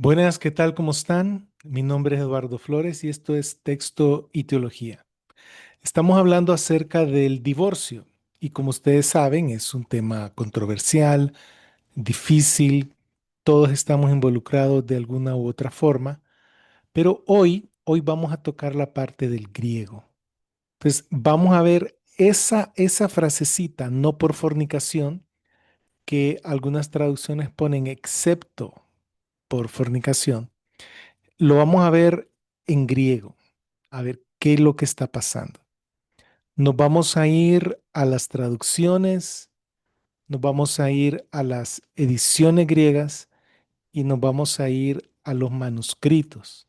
Buenas, ¿qué tal? ¿Cómo están? Mi nombre es Eduardo Flores y esto es Texto y Teología. Estamos hablando acerca del divorcio y como ustedes saben es un tema controversial, difícil, todos estamos involucrados de alguna u otra forma, pero hoy vamos a tocar la parte del griego. Entonces vamos a ver esa frasecita, no por fornicación, que algunas traducciones ponen excepto por fornicación. Lo vamos a ver en griego, a ver qué es lo que está pasando. Nos vamos a ir a las traducciones, nos vamos a ir a las ediciones griegas y nos vamos a ir a los manuscritos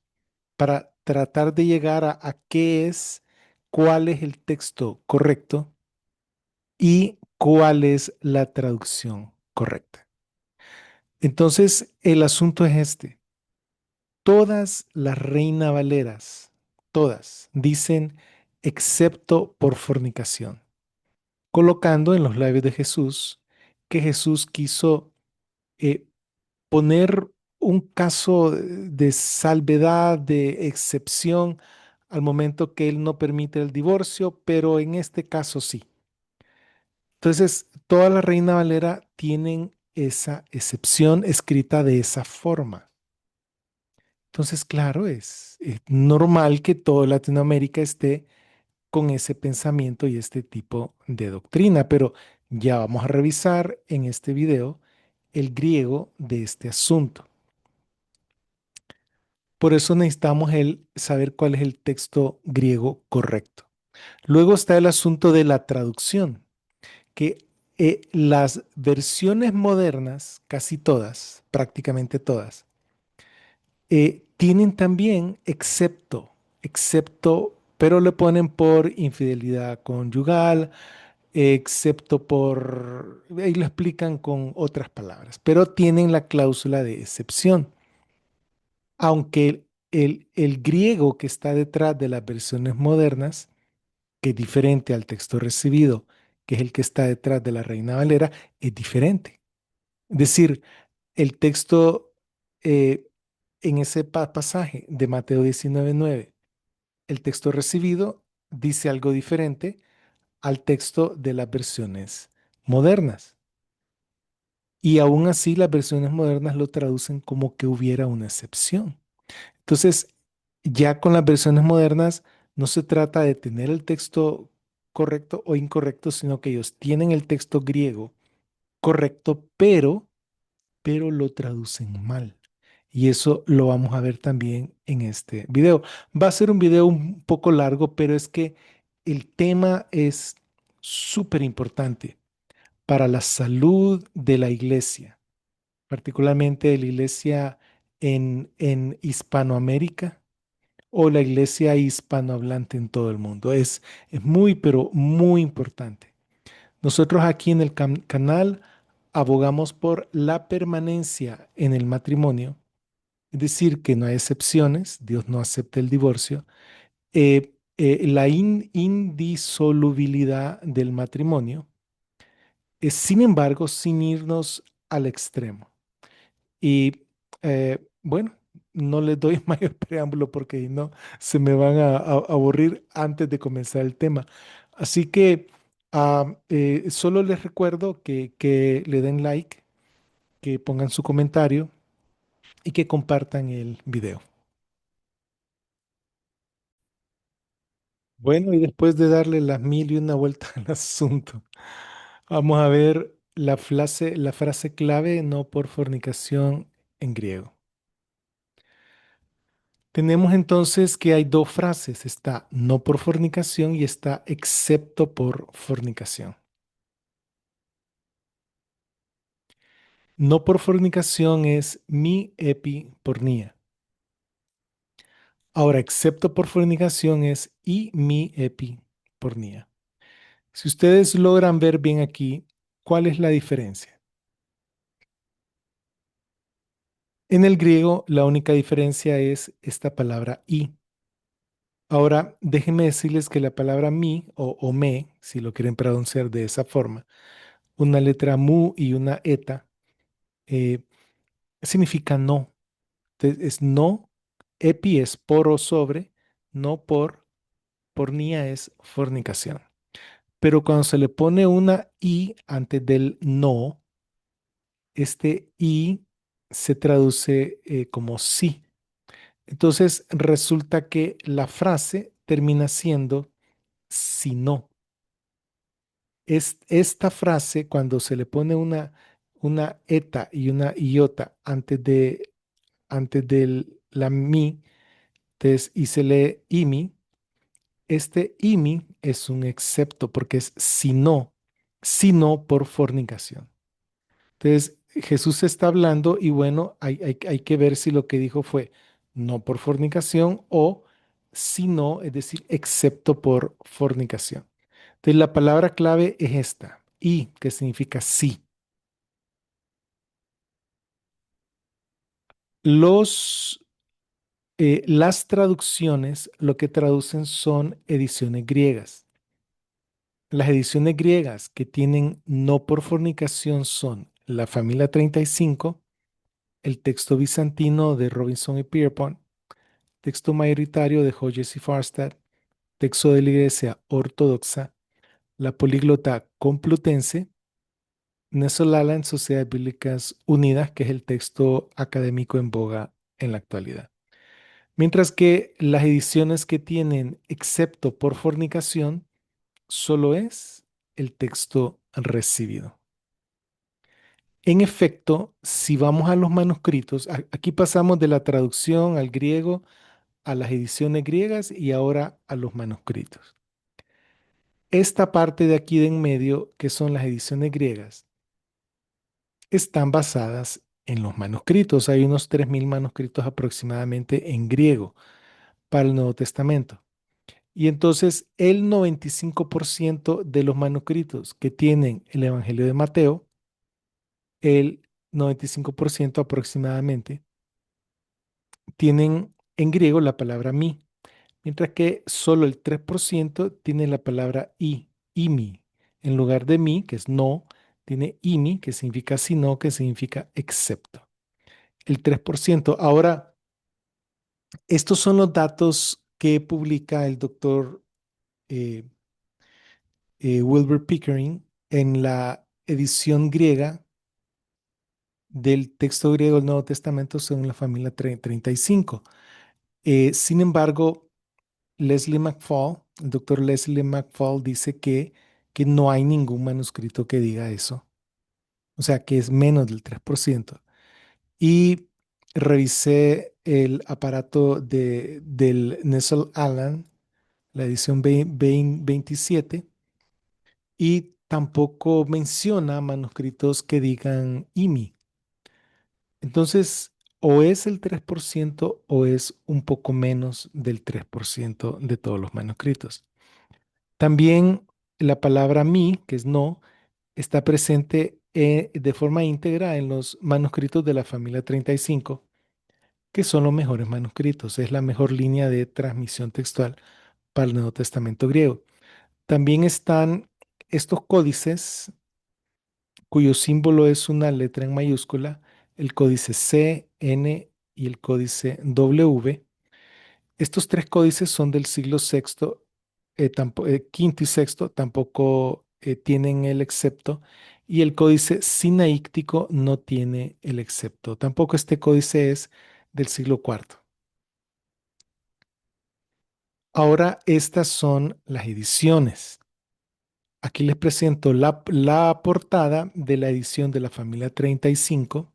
para tratar de llegar a qué es, cuál es el texto correcto y cuál es la traducción correcta. Entonces, el asunto es este. Todas las Reina Valeras, todas, dicen excepto por fornicación, colocando en los labios de Jesús que Jesús quiso eh, poner un caso de salvedad, de excepción, al momento que él no permite el divorcio, pero en este caso sí. Entonces, toda la Reina Valera tienen esa excepción escrita de esa forma. Entonces, claro, es normal que toda Latinoamérica esté con ese pensamiento y este tipo de doctrina, pero ya vamos a revisar en este video el griego de este asunto. Por eso necesitamos saber cuál es el texto griego correcto. Luego está el asunto de la traducción, que las versiones modernas, casi todas, prácticamente todas, tienen también excepto, pero le ponen por infidelidad conyugal, excepto por, ahí lo explican con otras palabras, pero tienen la cláusula de excepción. Aunque el griego que está detrás de las versiones modernas, que es diferente al texto recibido, que es el que está detrás de la Reina Valera, es diferente. Es decir, el texto eh, en ese pasaje de Mateo 19:9, el texto recibido dice algo diferente al texto de las versiones modernas. Y aún así las versiones modernas lo traducen como que hubiera una excepción. Entonces, ya con las versiones modernas no se trata de tener el texto correcto o incorrecto, sino que ellos tienen el texto griego correcto, pero lo traducen mal. Y eso lo vamos a ver también en este video. Va a ser un video un poco largo, pero es que el tema es súper importante para la salud de la iglesia, particularmente de la iglesia en Hispanoamérica o la iglesia hispanohablante en todo el mundo. Es muy, pero muy importante. Nosotros aquí en el canal abogamos por la permanencia en el matrimonio, es decir, que no hay excepciones, Dios no acepta el divorcio, la indisolubilidad del matrimonio, sin embargo, sin irnos al extremo. Y bueno, no les doy mayor preámbulo porque no se me van a aburrir antes de comenzar el tema. Así que solo les recuerdo que le den like, que pongan su comentario y que compartan el video. Bueno, y después de darle las mil y una vuelta al asunto, vamos a ver la frase clave no por fornicación en griego. Tenemos entonces que hay dos frases, está no por fornicación y está excepto por fornicación. No por fornicación es mi epi pornía. Ahora, excepto por fornicación es y mi epi pornía. Si ustedes logran ver bien aquí, ¿cuál es la diferencia? En el griego, la única diferencia es esta palabra y. Ahora, déjenme decirles que la palabra mi o me, si lo quieren pronunciar de esa forma, una letra mu y una eta, eh, significa no. Es no, epi es por o sobre, no por, pornía es fornicación. Pero cuando se le pone una i antes del no, este i se traduce como sí. Entonces resulta que la frase termina siendo si no. Esta frase, cuando se le pone una eta y una iota antes de la mi, entonces, y se lee imi, este imi es un excepto porque es si no por fornicación. Entonces, Jesús está hablando y bueno, hay que ver si lo que dijo fue no por fornicación o si no, es decir, excepto por fornicación. Entonces, la palabra clave es esta, y, que significa sí. Los, las traducciones lo que traducen son ediciones griegas. Las ediciones griegas que tienen no por fornicación son la familia 35, el texto bizantino de Robinson y Pierpont, texto mayoritario de Hodges y Farstad, texto de la Iglesia Ortodoxa, la políglota complutense, Nesolala en Sociedades Bíblicas Unidas, que es el texto académico en boga en la actualidad. Mientras que las ediciones que tienen excepto por fornicación solo es el texto recibido. En efecto, si vamos a los manuscritos, aquí pasamos de la traducción al griego a las ediciones griegas y ahora a los manuscritos. Esta parte de aquí de en medio, que son las ediciones griegas, están basadas en los manuscritos. Hay unos 3.000 manuscritos aproximadamente en griego para el Nuevo Testamento. Y entonces el 95% de los manuscritos que tienen el Evangelio de Mateo, el 95% aproximadamente, tienen en griego la palabra mi, mientras que solo el 3% tiene la palabra imi. En lugar de mi, que es no, tiene imi, que significa si no, que significa excepto. El 3%. Ahora, estos son los datos que publica el doctor eh, Wilbur Pickering en la edición griega del texto griego del Nuevo Testamento según la familia 35. Sin embargo, Leslie McFall, el doctor Leslie McFall dice que no hay ningún manuscrito que diga eso, o sea que es menos del 3%. Y revisé el aparato del Nestle Aland, la edición 27, y tampoco menciona manuscritos que digan IMI. Entonces, o es el 3% o es un poco menos del 3% de todos los manuscritos. También la palabra mi, que es no, está presente de forma íntegra en los manuscritos de la familia 35, que son los mejores manuscritos. Es la mejor línea de transmisión textual para el Nuevo Testamento griego. También están estos códices cuyo símbolo es una letra en mayúscula, el códice C, N y el códice W. Estos tres códices son del siglo sexto, quinto y sexto, tampoco tienen el excepto, y el códice sinaíctico no tiene el excepto. Tampoco este códice es del siglo cuarto. Ahora, estas son las ediciones. Aquí les presento la portada de la edición de la familia 35,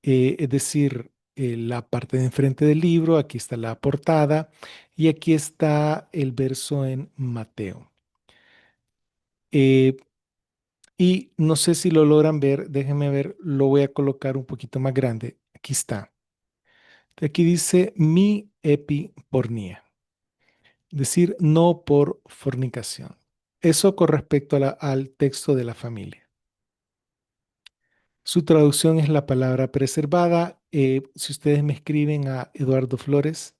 es decir, la parte de enfrente del libro, aquí está la portada y aquí está el verso en Mateo. Eh, y no sé si lo logran ver, déjenme ver, lo voy a colocar un poquito más grande. Aquí está. Aquí dice mi epipornía, es decir, no por fornicación. Eso con respecto a al texto de la familia. Su traducción es la palabra preservada. Si ustedes me escriben a Eduardo Flores,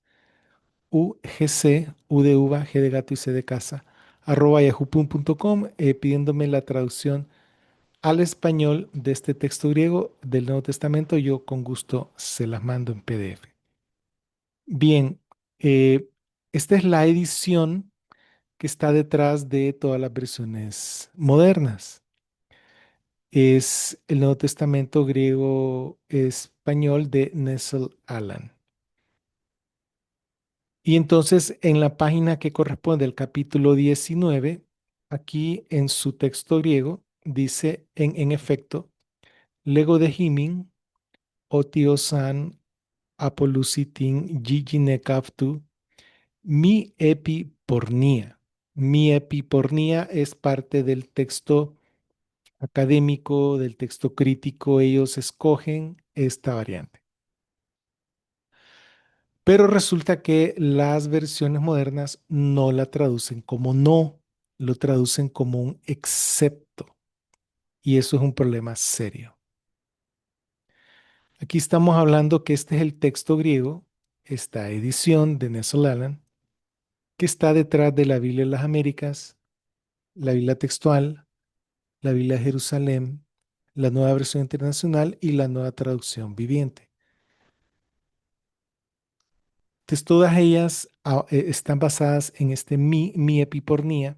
UGC, U de uva, G de gato y C de casa, @yahoo.com, pidiéndome la traducción al español de este texto griego del Nuevo Testamento, yo con gusto se las mando en PDF. Bien, eh, esta es la edición que está detrás de todas las versiones modernas. Es el Nuevo Testamento griego español de Nestle Aland. Y entonces en la página que corresponde al capítulo 19, aquí en su texto griego, dice en efecto, lego de himin, otiosan, apolusitin, giginekaftu, mi epipornía. Mi epipornía es parte del texto académico, del texto crítico. Ellos escogen esta variante. Pero resulta que las versiones modernas no la traducen como no, lo traducen como un excepto. Y eso es un problema serio. Aquí estamos hablando que este es el texto griego, esta edición de Nestle Aland, que está detrás de la Biblia de las Américas, la Biblia textual, la Biblia de Jerusalén, la nueva versión internacional y la nueva traducción viviente. Entonces, todas ellas están basadas en este mi epipornía.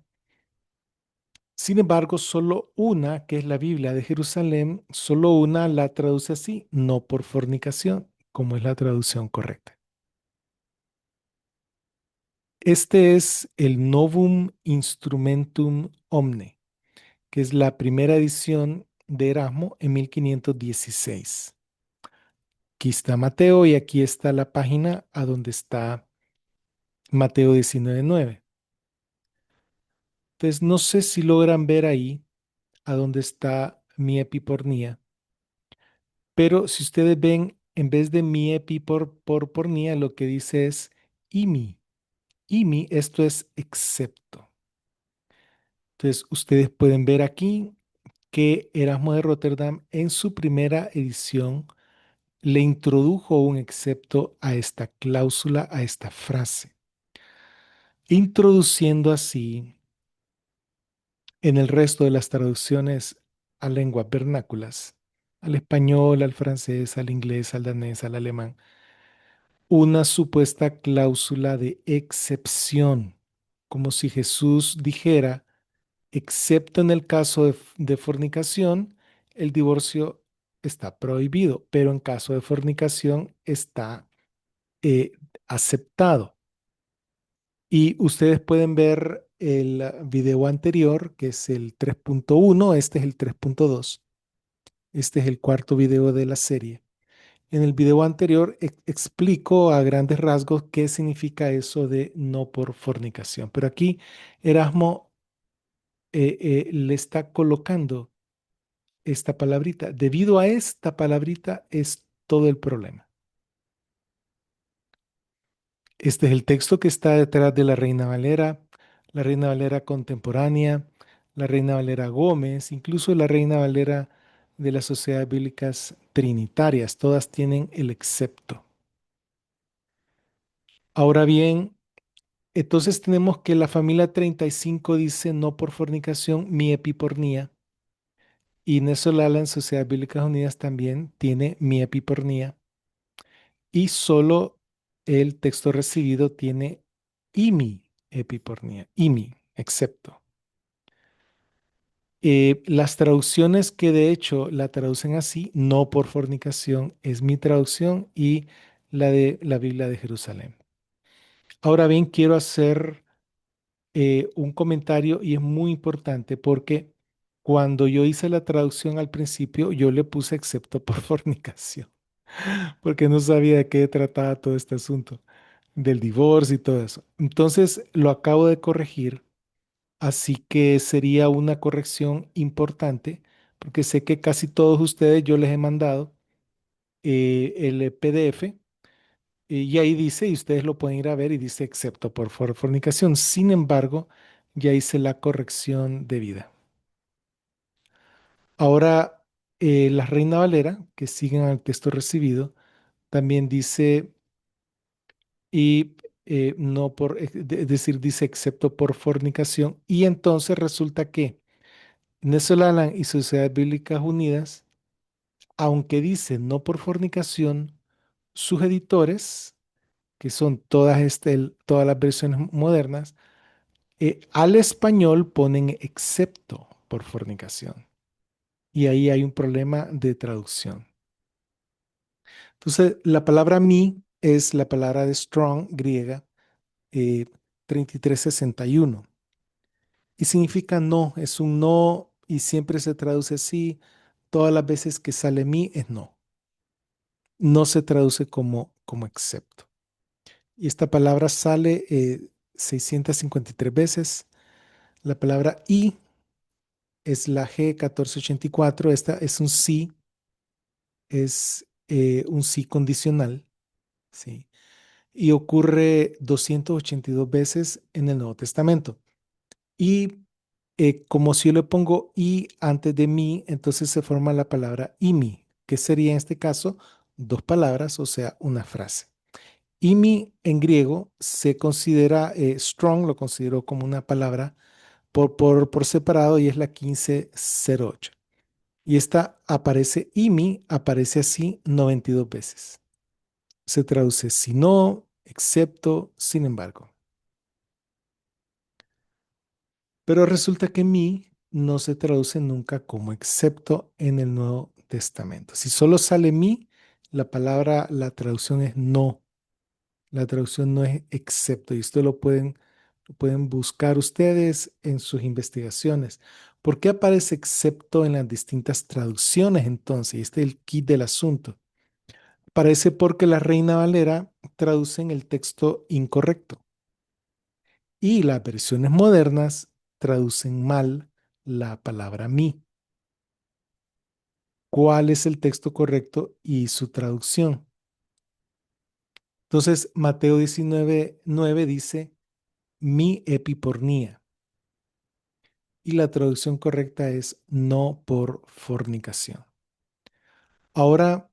Sin embargo, solo una, que es la Biblia de Jerusalén, solo una la traduce así, no por fornicación, como es la traducción correcta. Este es el Novum Instrumentum Omne, que es la primera edición de Erasmo en 1516. Aquí está Mateo y aquí está la página a donde está Mateo 19:9. Entonces, no sé si logran ver ahí a donde está mi epipornía, pero si ustedes ven, en vez de mi pornía, lo que dice es imi. Imi, esto es excepto. Entonces, ustedes pueden ver aquí que Erasmo de Rotterdam en su primera edición le introdujo un excepto a esta cláusula, a esta frase, introduciendo así en el resto de las traducciones a lenguas vernáculas, al español, al francés, al inglés, al danés, al alemán, una supuesta cláusula de excepción, como si Jesús dijera, excepto en el caso de fornicación, el divorcio está prohibido, pero en caso de fornicación está eh, aceptado. Y ustedes pueden ver el video anterior, que es el 3.1. Este es el 3.2. Este es el cuarto video de la serie. En el video anterior explico a grandes rasgos qué significa eso de no por fornicación. Pero aquí Erasmo le está colocando esta palabrita. Debido a esta palabrita es todo el problema. Este es el texto que está detrás de la Reina Valera contemporánea, la Reina Valera Gómez, incluso la Reina Valera de las Sociedades Bíblicas Trinitarias. Todas tienen el excepto. Ahora bien, entonces tenemos que la familia 35 dice no por fornicación, mi epipornía. Y Nesolala en Sociedades Bíblicas Unidas también tiene mi epipornía. Y solo el texto recibido tiene imi epipornía, imi, excepto. Las traducciones que de hecho la traducen así, no por fornicación, es mi traducción y la de la Biblia de Jerusalén. Ahora bien, quiero hacer un comentario y es muy importante porque cuando yo hice la traducción al principio, yo le puse excepto por fornicación, porque no sabía de qué trataba todo este asunto del divorcio y todo eso. Entonces lo acabo de corregir, así que sería una corrección importante, porque sé que casi todos ustedes yo les he mandado el PDF. Y ahí dice, y ustedes lo pueden ir a ver, y dice excepto por fornicación. Sin embargo, ya hice la corrección debida. Ahora, la Reina Valera, que siguen al texto recibido, también dice, y no por, es decir, dice excepto por fornicación. Y entonces resulta que Netherlands y Sociedades Bíblicas Unidas, aunque dice no por fornicación, sus editores, que son todas las versiones modernas, al español ponen excepto por fornicación. Y ahí hay un problema de traducción. Entonces, la palabra me es la palabra de strong griega eh, 3361 y significa no, es un no y siempre se traduce así. Todas las veces que sale me es no. No se traduce como excepto. Y esta palabra sale 653 veces. La palabra y es la G1484. Esta es un sí, es un sí condicional, ¿sí? Y ocurre 282 veces en el Nuevo Testamento. Y como si yo le pongo y antes de mí, entonces se forma la palabra imi, que sería en este caso dos palabras, o sea, una frase. Imi en griego se considera, strong lo considero como una palabra por separado y es la 1508. Y esta aparece, imi aparece así 92 veces. Se traduce si no, excepto, sin embargo. Pero resulta que mi no se traduce nunca como excepto en el Nuevo Testamento. Si solo sale mi, la palabra, la traducción es no. La traducción no es excepto. Y esto lo pueden buscar ustedes en sus investigaciones. ¿Por qué aparece excepto en las distintas traducciones entonces? Y este es el kit del asunto. Parece porque la Reina Valera traducen el texto incorrecto y las versiones modernas traducen mal la palabra mí. ¿Cuál es el texto correcto y su traducción? Entonces, Mateo 19:9 dice mi epipornía y la traducción correcta es no por fornicación. Ahora,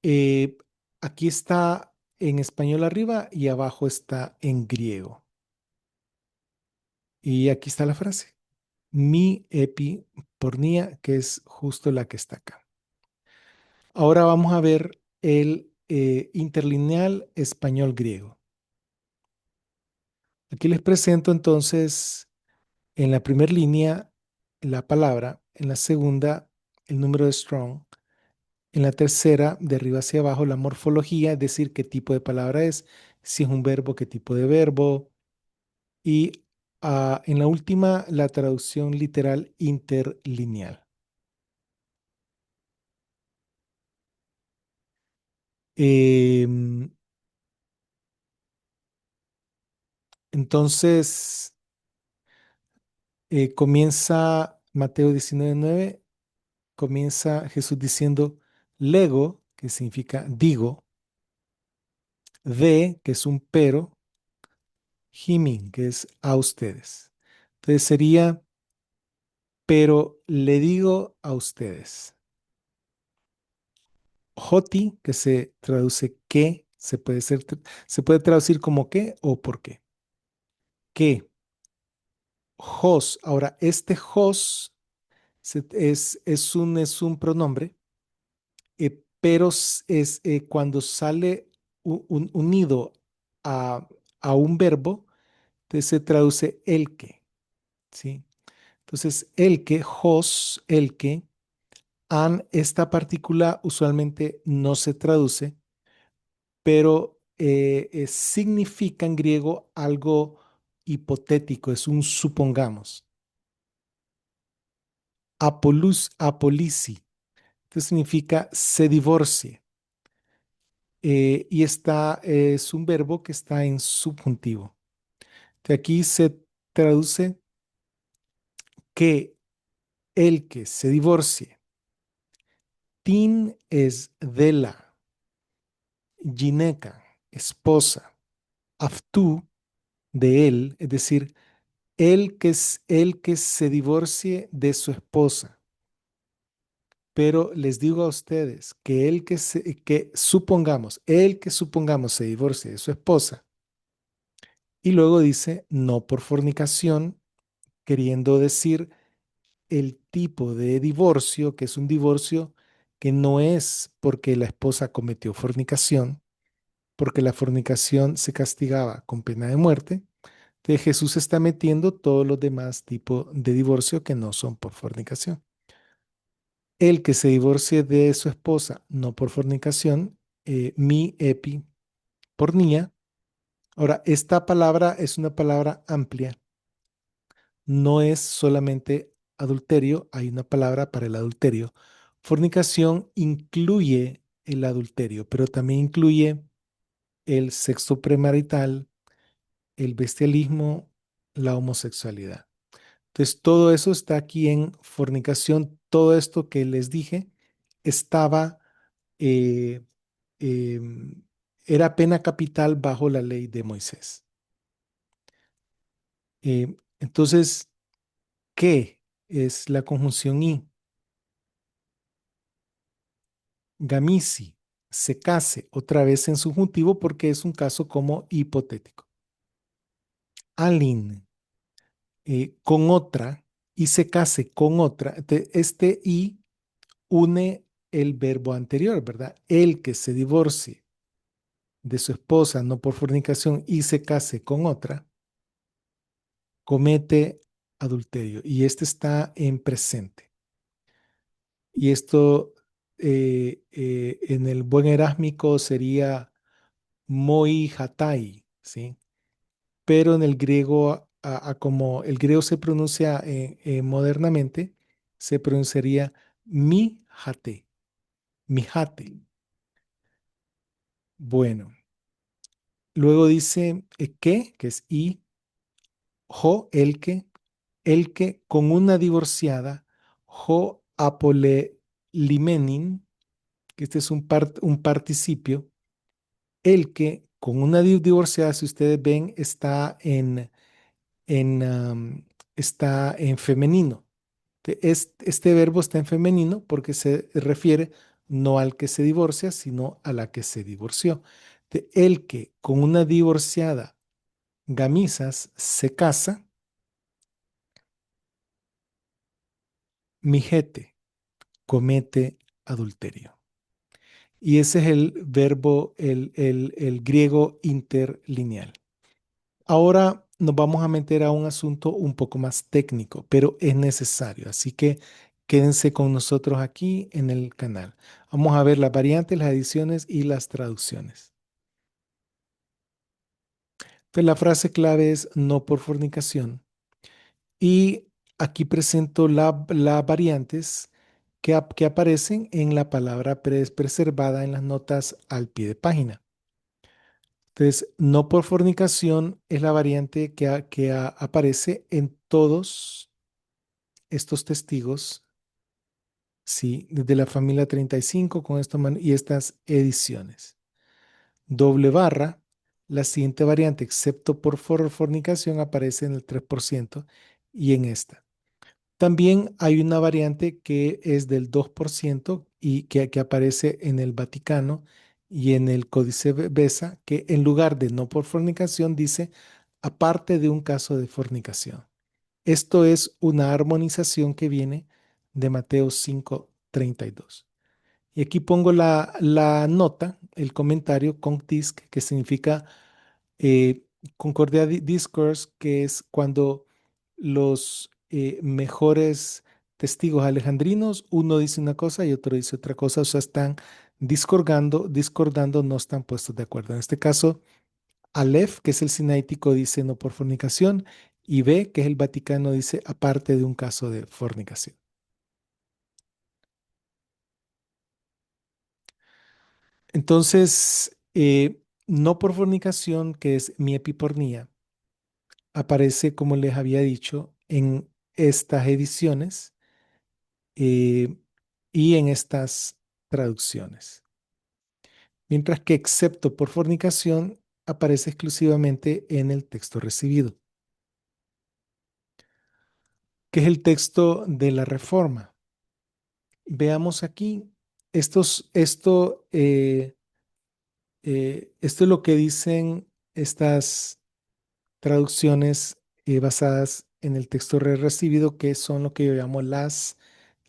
eh, aquí está en español arriba y abajo está en griego. Y aquí está la frase. Mi epipornía, que es justo la que está acá. Ahora vamos a ver el interlineal español-griego. Aquí les presento entonces en la primera línea la palabra, en la segunda el número de strong, en la tercera de arriba hacia abajo la morfología, es decir, qué tipo de palabra es, si es un verbo, qué tipo de verbo, y en la última la traducción literal interlineal. Em, entonces, comienza Mateo 19:9, comienza Jesús diciendo lego, que significa digo, de, que es un pero, himin, que es a ustedes. Entonces sería, pero le digo a ustedes. Joti, que se traduce que, se puede traducir como qué o por qué. Que, jos. Ahora, este jos es un pronombre, pero es cuando sale unido a, a un verbo, entonces se traduce el que, ¿sí? Entonces, el que, jos, el que, an, esta partícula usualmente no se traduce, pero significa en griego algo hipotético, es un supongamos. Apolisi, esto significa se divorcie. Y es un verbo que está en subjuntivo. De aquí se traduce que el que se divorcie, tin es de la, gineca, esposa, aftú, de él, es decir, el que se divorcie de su esposa. Pero les digo a ustedes que el que supongamos se divorcie de su esposa y luego dice no por fornicación, queriendo decir el tipo de divorcio, que es un divorcio que no es porque la esposa cometió fornicación, porque la fornicación se castigaba con pena de muerte. Entonces Jesús está metiendo todos los demás tipos de divorcio que no son por fornicación. El que se divorcie de su esposa no por fornicación, mi epi pornía. Ahora, esta palabra es una palabra amplia. No es solamente adulterio, hay una palabra para el adulterio. Fornicación incluye el adulterio, pero también incluye el sexo premarital, el bestialismo, la homosexualidad. Entonces, todo eso está aquí en fornicación. Todo esto que les dije estaba, eh, em, era pena capital bajo la ley de Moisés. Entonces, ¿qué es la conjunción y? Gamisi, se case otra vez en subjuntivo porque es un caso como hipotético. Alin, con otra y se case con otra. Este y une el verbo anterior, ¿verdad? El que se divorcie de su esposa no por fornicación y se case con otra, comete adulterio. Y este está en presente. Y esto en el buen erásmico sería moi hatai, ¿sí? Pero en el griego, como el griego se pronuncia modernamente, se pronunciaría mi jate, mi jate. Bueno, luego dice que es i, jo, el que con una divorciada, jo apole limenin, que este es un participio, el que con una divorciada, si ustedes ven, está en femenino. Este verbo está en femenino porque se refiere no al que se divorcia, sino a la que se divorció. El que con una divorciada gamisas se casa, mijete, comete adulterio. Y ese es el verbo, el griego interlineal. Ahora nos vamos a meter a un asunto un poco más técnico, pero es necesario. Así que quédense con nosotros aquí en el canal. Vamos a ver las variantes, las adiciones y las traducciones. Entonces, la frase clave es no por fornicación. Y aquí presento las variantes que aparecen en la palabra preservada en las notas al pie de página. Entonces, no por fornicación es la variante que aparece en todos estos testigos, sí, desde la familia 35 con y estas ediciones. Doble barra, la siguiente variante, excepto por fornicación, aparece en el 3% y en esta. También hay una variante que es del 2% y que aparece en el Vaticano y en el Códice Besa, que en lugar de no por fornicación dice aparte de un caso de fornicación. Esto es una armonización que viene de Mateo 5:32. Y aquí pongo la nota, el comentario, concdisc, que significa eh, Concordia Discourse, que es cuando los mejores testigos alejandrinos, uno dice una cosa y otro dice otra cosa, o sea, están discordando, no están puestos de acuerdo. En este caso, Aleph, que es el sinaítico, dice no por fornicación, y B, que es el Vaticano, dice aparte de un caso de fornicación. Entonces, no por fornicación, que es mi epipornía, aparece, como les había dicho, en estas ediciones eh, y en estas traducciones. Mientras que excepto por fornicación aparece exclusivamente en el texto recibido, que es el texto de la Reforma. Veamos aquí, esto es lo que dicen estas traducciones basadas en el texto recibido, que son lo que yo llamo las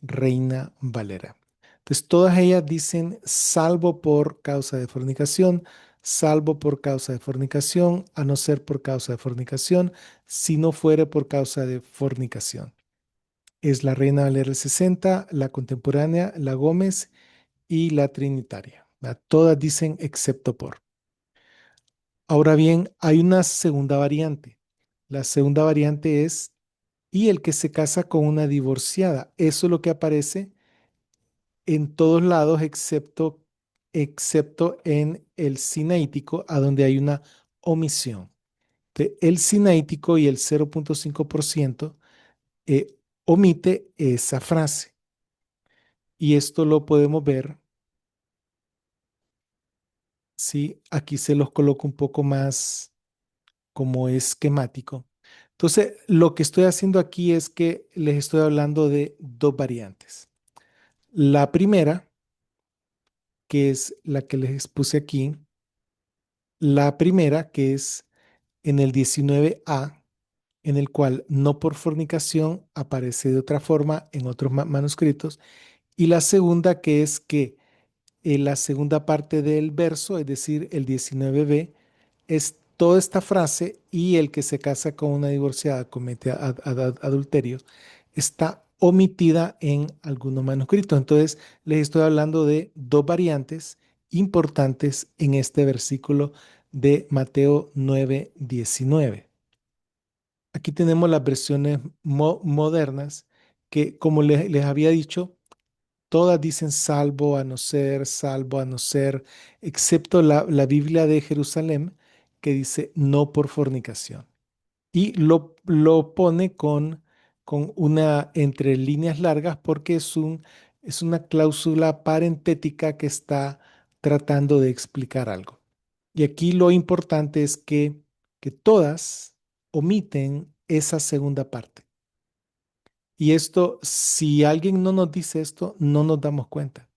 Reina Valera. Entonces, todas ellas dicen salvo por causa de fornicación, salvo por causa de fornicación, a no ser por causa de fornicación, si no fuere por causa de fornicación. Es la Reina Valera 60, la contemporánea, la Gómez y la Trinitaria. ¿Verdad? Todas dicen excepto por. Ahora bien, hay una segunda variante. La segunda variante es y el que se casa con una divorciada. Eso es lo que aparece en todos lados excepto en el sinaítico, a donde hay una omisión. El sinaítico y el 0,5% omite esa frase. Y esto lo podemos ver si aquí se los coloco un poco más como esquemático. Entonces, lo que estoy haciendo aquí es que les estoy hablando de dos variantes. La primera, que es la que les puse aquí, la primera, que es en el 19a, en el cual no por fornicación aparece de otra forma en otros manuscritos, y la segunda, que es que en la segunda parte del verso, es decir, el 19b, es toda esta frase y el que se casa con una divorciada comete adulterio, está omitida en algunos manuscritos. Entonces, les estoy hablando de dos variantes importantes en este versículo de Mateo 9:19. Aquí tenemos las versiones modernas que, como les había dicho, todas dicen salvo a no ser, excepto la Biblia de Jerusalén, que dice no por fornicación. Y lo pone con una entre líneas largas porque es una cláusula parentética que está tratando de explicar algo. Y aquí lo importante es que todas omiten esa segunda parte. Y esto, si alguien no nos dice esto, no nos damos cuenta.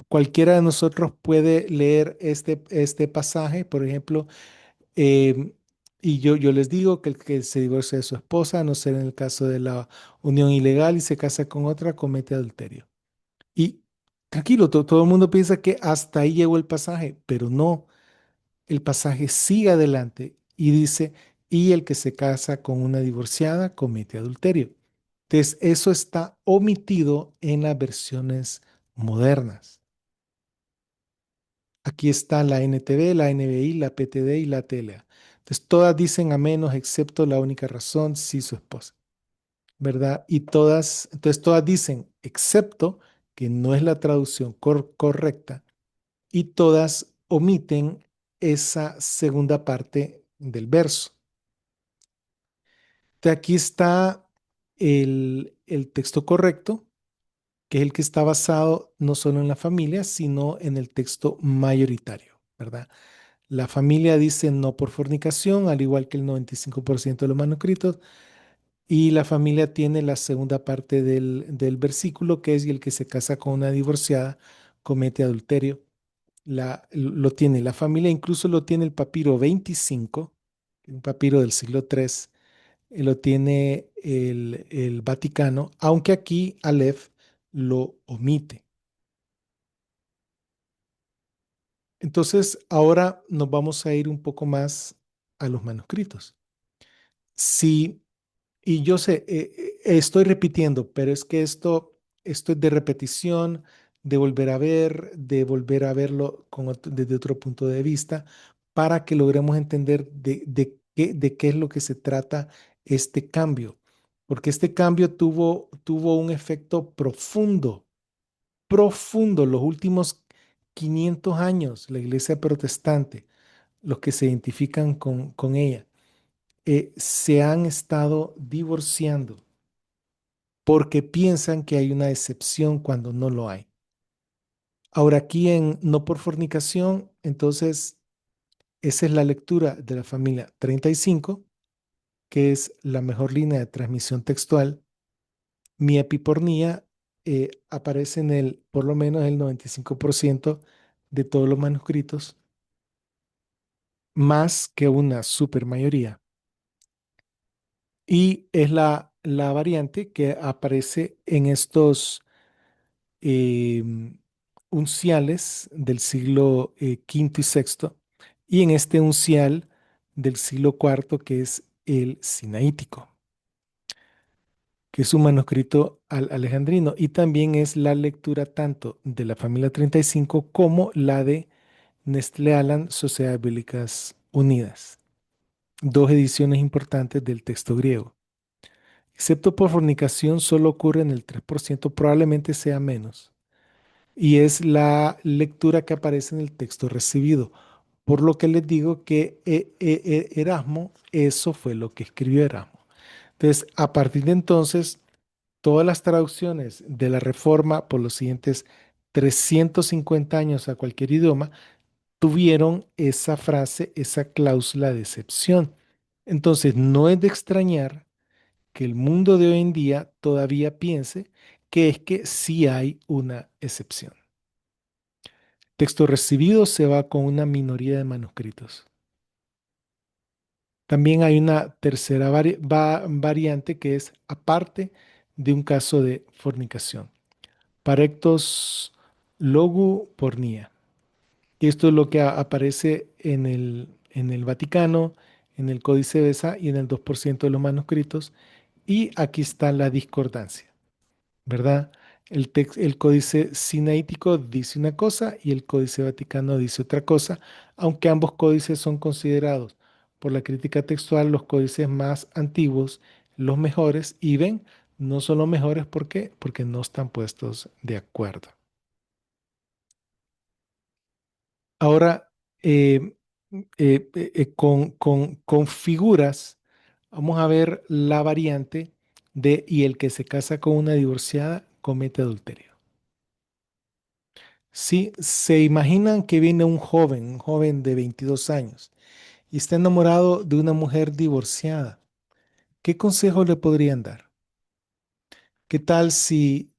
Cualquiera de nosotros puede leer este pasaje, por ejemplo, y yo les digo que el que se divorcia de su esposa, a no ser en el caso de la unión ilegal y se casa con otra, comete adulterio. Y tranquilo, todo el mundo piensa que hasta ahí llegó el pasaje, pero no, el pasaje sigue adelante y dice, y el que se casa con una divorciada comete adulterio. Entonces, eso está omitido en las versiones modernas. Aquí está la NTV, la NBI, la PTD y la TLA. Entonces, todas dicen a menos, excepto la única razón, sí su esposa, ¿verdad? Y todas, entonces todas dicen, excepto, que no es la traducción correcta, y todas omiten esa segunda parte del verso. Entonces, aquí está el texto correcto, que es el que está basado no solo en la familia, sino en el texto mayoritario, ¿verdad? La familia dice no por fornicación, al igual que el 95% de los manuscritos, y la familia tiene la segunda parte del versículo, que es: y el que se casa con una divorciada comete adulterio. Lo tiene la familia, incluso lo tiene el papiro 25, un papiro del siglo III, lo tiene el Vaticano, aunque aquí Aleph lo omite. Entonces, ahora nos vamos a ir un poco más a los manuscritos. Sí, y yo sé, estoy repitiendo, pero es que esto es de repetición, de volver a ver, de volver a verlo desde otro punto de vista, para que logremos entender de qué es lo que se trata este cambio. Porque este cambio tuvo un efecto profundo, profundo. Los últimos 500 años, la iglesia protestante, los que se identifican con ella se han estado divorciando porque piensan que hay una excepción cuando no lo hay. Ahora aquí en no por fornicación, entonces esa es la lectura de la familia 35, que es la mejor línea de transmisión textual. Mi epipornía aparece en por lo menos el 95% de todos los manuscritos, más que una super mayoría. y es la variante que aparece en estos em, unciales del siglo quinto y sexto, y en este uncial del siglo cuarto, que es el sinaítico, que es un manuscrito alejandrino, y también es la lectura tanto de la familia 35 como la de Nestlé Aland Sociedades Bíblicas Unidas, dos ediciones importantes del texto griego. Excepto por fornicación, solo ocurre en el 3%, probablemente sea menos, y es la lectura que aparece en el texto recibido. Por lo que les digo que Erasmo, eso fue lo que escribió Erasmo. Entonces, a partir de entonces, todas las traducciones de la Reforma por los siguientes 350 años a cualquier idioma tuvieron esa frase, esa cláusula de excepción. Entonces, no es de extrañar que el mundo de hoy en día todavía piense que es que sí hay una excepción. Texto recibido se va con una minoría de manuscritos. También hay una tercera variante que es aparte de un caso de fornicación. Parectos logu pornea. Esto es lo que aparece en el Vaticano, en el Códice Besa y en el 2% de los manuscritos. Y aquí está la discordancia. ¿Verdad? El códice sinaítico dice una cosa y el códice vaticano dice otra cosa, aunque ambos códices son considerados por la crítica textual los códices más antiguos, los mejores, y ven, no son los mejores, ¿por qué? Porque no están puestos de acuerdo. Ahora, eh, con figuras, vamos a ver la variante de y el que se casa con una divorciada comete adulterio. Sí, se imaginan que viene un joven de 22 años, y está enamorado de una mujer divorciada. ¿Qué consejo le podrían dar? ¿Qué tal si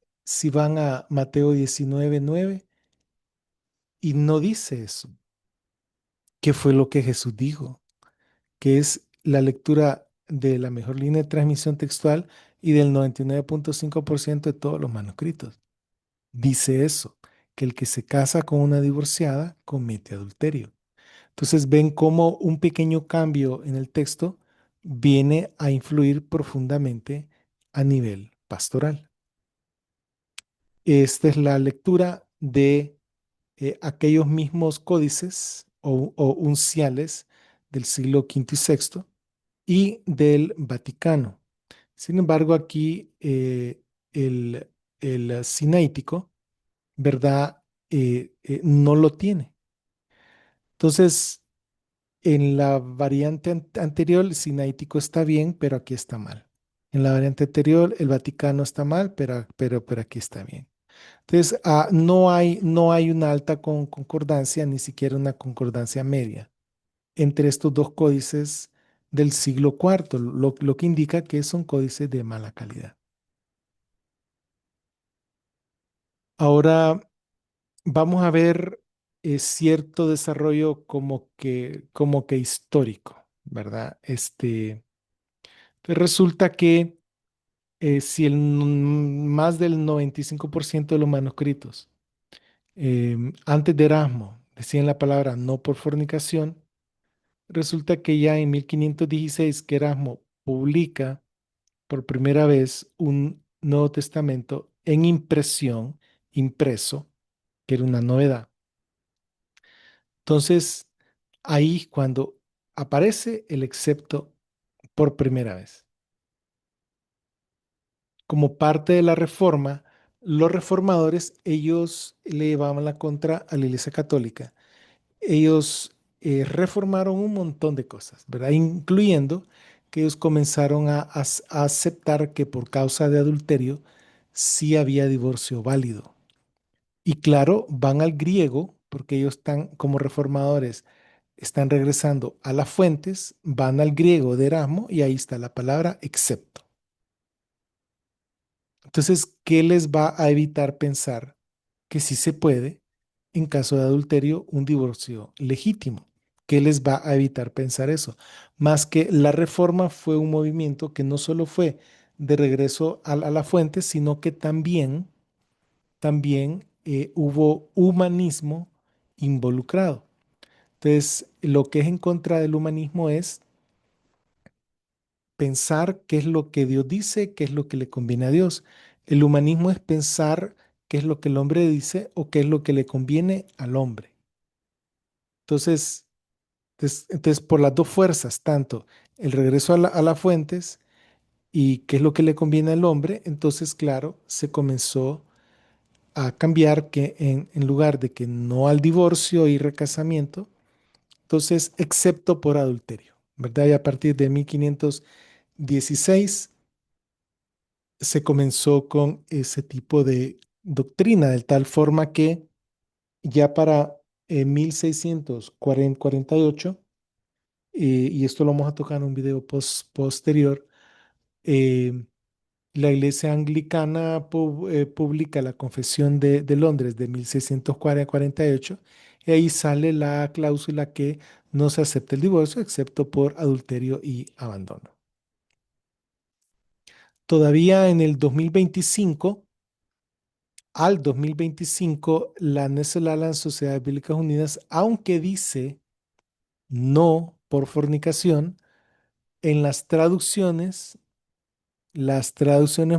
van a Mateo 19:9 y no dice eso? ¿Qué fue lo que Jesús dijo? Que es la lectura de la mejor línea de transmisión textual y del 99.5% de todos los manuscritos. Dice eso, que el que se casa con una divorciada comete adulterio. Entonces ven cómo un pequeño cambio en el texto viene a influir profundamente a nivel pastoral. Esta es la lectura de aquellos mismos códices o unciales del siglo quinto y sexto y del Vaticano. Sin embargo, aquí el, el sinaítico, ¿verdad? No lo tiene. Entonces, en la variante anterior, el sinaítico está bien, pero aquí está mal. En la variante anterior, el Vaticano está mal, pero aquí está bien. Entonces, no hay una alta concordancia, ni siquiera una concordancia media entre estos dos códices del siglo cuarto, lo que indica que son códices de mala calidad. Ahora vamos a ver cierto desarrollo como que histórico, ¿verdad? Pues resulta que si más del 95% de los manuscritos antes de Erasmo decían la palabra no por fornicación, resulta que ya en 1516 que Erasmo publica por primera vez un Nuevo Testamento en impresión, impreso, que era una novedad. Entonces, ahí cuando aparece el excepto por primera vez. Como parte de la reforma, los reformadores, ellos le llevaban la contra a la Iglesia Católica. Ellos reformaron un montón de cosas, ¿verdad? Incluyendo que ellos comenzaron a aceptar que por causa de adulterio sí había divorcio válido. Y claro, van al griego, porque ellos están como reformadores, están regresando a las fuentes, van al griego de Erasmo y ahí está la palabra excepto. Entonces, ¿qué les va a evitar pensar que sí se puede, en caso de adulterio, un divorcio legítimo? ¿qué les va a evitar pensar eso? Más que la reforma fue un movimiento que no solo fue de regreso a la fuente, sino que también hubo humanismo involucrado. Entonces, lo que es en contra del humanismo es pensar qué es lo que Dios dice, qué es lo que le conviene a Dios. El humanismo es pensar qué es lo que el hombre dice o qué es lo que le conviene al hombre. Entonces, entonces, por las dos fuerzas, tanto el regreso a las fuentes y qué es lo que le conviene al hombre, entonces, claro, se comenzó a cambiar que en lugar de que no al divorcio y recasamiento, entonces, excepto por adulterio, ¿verdad? Y a partir de 1516 se comenzó con ese tipo de doctrina, de tal forma que ya para 1648, y esto lo vamos a tocar en un video posterior, eh, la Iglesia Anglicana publica la Confesión de Londres de 1648 y ahí sale la cláusula que no se acepta el divorcio excepto por adulterio y abandono. Todavía en el 2025, al 2025, la Netherlands Sociedades Bíblicas Unidas, aunque dice no por fornicación, en las traducciones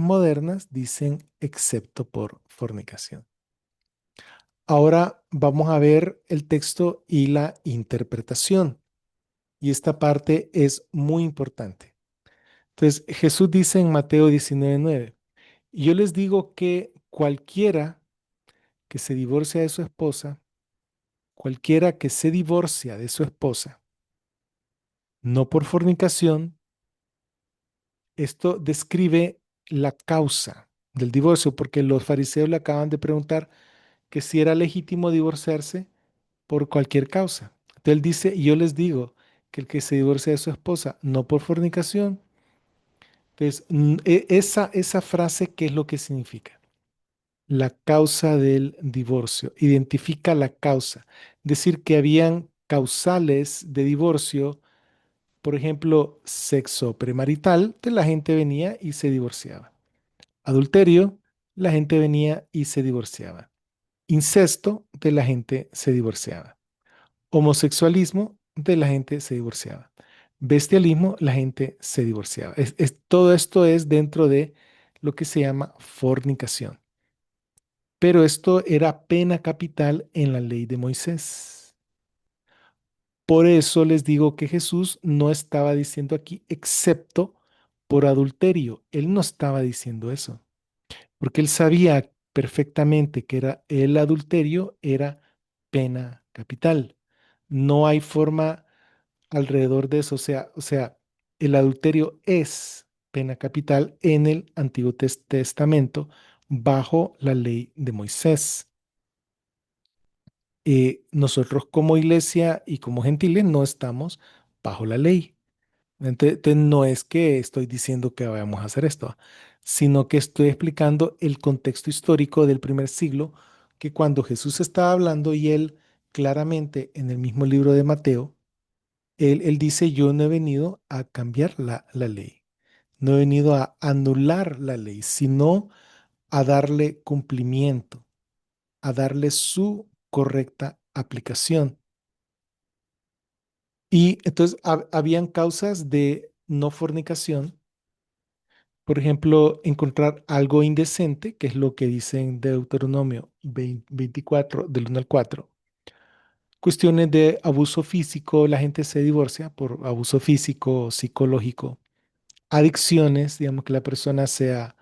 modernas dicen excepto por fornicación. Ahora vamos a ver el texto y la interpretación. Y esta parte es muy importante. Entonces, Jesús dice en Mateo 19:9, yo les digo que cualquiera que se divorcia de su esposa, cualquiera que se divorcia de su esposa, no por fornicación, esto describe la causa del divorcio, porque los fariseos le acaban de preguntar que si era legítimo divorciarse por cualquier causa. Entonces él dice, y yo les digo que el que se divorcia de su esposa, no por fornicación. Entonces, esa frase, ¿qué es lo que significa? La causa del divorcio. Identifica la causa. Decir que habían causales de divorcio, por ejemplo, sexo premarital, entonces la gente venía y se divorciaba. Adulterio, la gente venía y se divorciaba. Incesto, de la gente se divorciaba. Homosexualismo, de la gente se divorciaba. Bestialismo, la gente se divorciaba. Todo esto es dentro de lo que se llama fornicación. Pero esto era pena capital en la ley de Moisés. Por eso les digo que Jesús no estaba diciendo aquí excepto por adulterio. Él no estaba diciendo eso, porque él sabía perfectamente que era el adulterio era pena capital. No hay forma alrededor de eso. O sea, el adulterio es pena capital en el Antiguo Testamento bajo la ley de Moisés. Nosotros como iglesia y como gentiles no estamos bajo la ley. Entonces, no es que estoy diciendo que vayamos a hacer esto, sino que estoy explicando el contexto histórico del primer siglo, que cuando Jesús estaba hablando y él claramente en el mismo libro de Mateo, él dice, yo no he venido a cambiar la ley, no he venido a anular la ley, sino a darle cumplimiento, a darle su correcta aplicación. Y entonces habían causas de no fornicación, por ejemplo, encontrar algo indecente, que es lo que dice en Deuteronomio 24, del 1 al 4. Cuestiones de abuso físico, la gente se divorcia por abuso físico, psicológico. Adicciones, digamos que la persona sea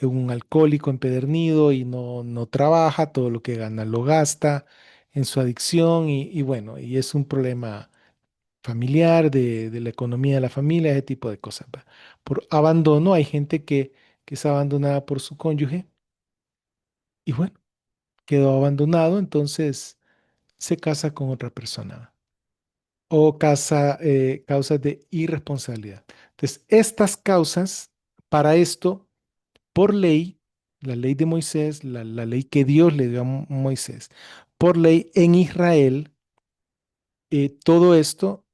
un alcohólico empedernido y no trabaja, todo lo que gana lo gasta en su adicción y bueno, y es un problema familiar, de la economía de la familia, ese tipo de cosas. ¿Va? Por abandono, hay gente que es abandonada por su cónyuge y bueno, quedó abandonado, entonces se casa con otra persona. ¿Va? O causas de irresponsabilidad. Entonces, estas causas, para esto, por ley, la ley de Moisés, la ley que Dios le dio a Moisés, por ley en Israel, Todo esto